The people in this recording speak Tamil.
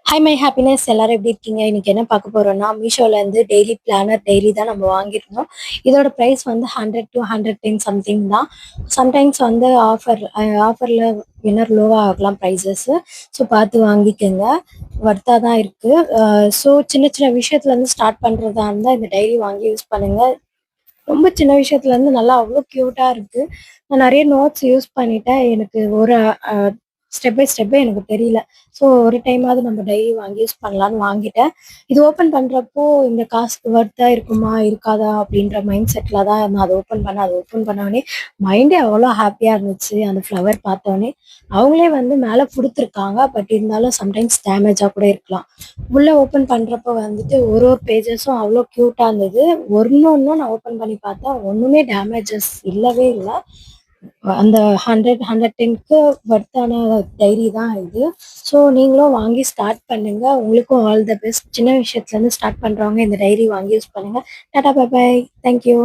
ஹாய் மை ஹாப்பினஸ் எல்லாரும் எப்படி இருக்கீங்க? இன்னைக்கு என்ன பார்க்க போறோம்னா, மீஷோல இருந்து டெய்லி பிளானர் டைரி தான் நம்ம வாங்கியிருந்தோம். இதோட ப்ரைஸ் வந்து 100 to 110 சம்திங் தான். சம்டைம்ஸ் வந்து ஆஃபர்ல வின்னர் லோவா ஆகலாம் ப்ரைஸஸ். ஸோ பார்த்து வாங்கிக்கோங்க. வர்த்தா தான் இருக்கு. ஸோ சின்ன சின்ன விஷயத்துல இருந்து ஸ்டார்ட் பண்றதா இருந்தால் இந்த டைரி வாங்கி யூஸ் பண்ணுங்க. ரொம்ப சின்ன விஷயத்துல இருந்து நல்லா அவ்வளோ க்யூட்டா இருக்கு. நான் நிறைய நோட்ஸ் யூஸ் பண்ணிட்டேன். எனக்கு ஒரு ஸ்டெப் பை ஸ்டெப்பே எனக்கு தெரியல. ஸோ ஒரு டைமாவது நம்ம டைரி வாங்கி யூஸ் பண்ணலான்னு வாங்கிட்டேன். இது ஓப்பன் பண்ணுறப்போ இந்த காசுக்கு ஒர்த்தா இருக்குமா இருக்காதா அப்படின்ற மைண்ட் செட்டில் தான் நான் அதை ஓப்பன் பண்ணேன். அதை ஓப்பன் பண்ணோடனே மைண்டே அவ்வளோ ஹாப்பியாக இருந்துச்சு. அந்த ஃப்ளவர் பார்த்தோன்னே அவங்களே வந்து மேலே கொடுத்துருக்காங்க. பட் இருந்தாலும் சம்டைம்ஸ் டேமேஜாக கூட இருக்கலாம். உள்ளே ஓப்பன் பண்ணுறப்போ வந்துட்டு ஒரு ஒரு பேஜஸும் அவ்வளோ க்யூட்டாக இருந்தது. ஒன்னொன்னும் நான் ஓப்பன் பண்ணி பார்த்தேன். ஒன்றுமே டேமேஜஸ் இல்லவே இல்லை. அந்த 110க்கு வர்த்தான டைரி தான் இது. ஸோ நீங்களும் வாங்கி ஸ்டார்ட் பண்ணுங்க. உங்களுக்கும் ஆல் த பெஸ்ட். சின்ன விஷயத்துலேருந்து ஸ்டார்ட் பண்ணுறவங்க இந்த டைரி வாங்கி யூஸ் பண்ணுங்க. டாடா பை பை. தேங்க்யூ.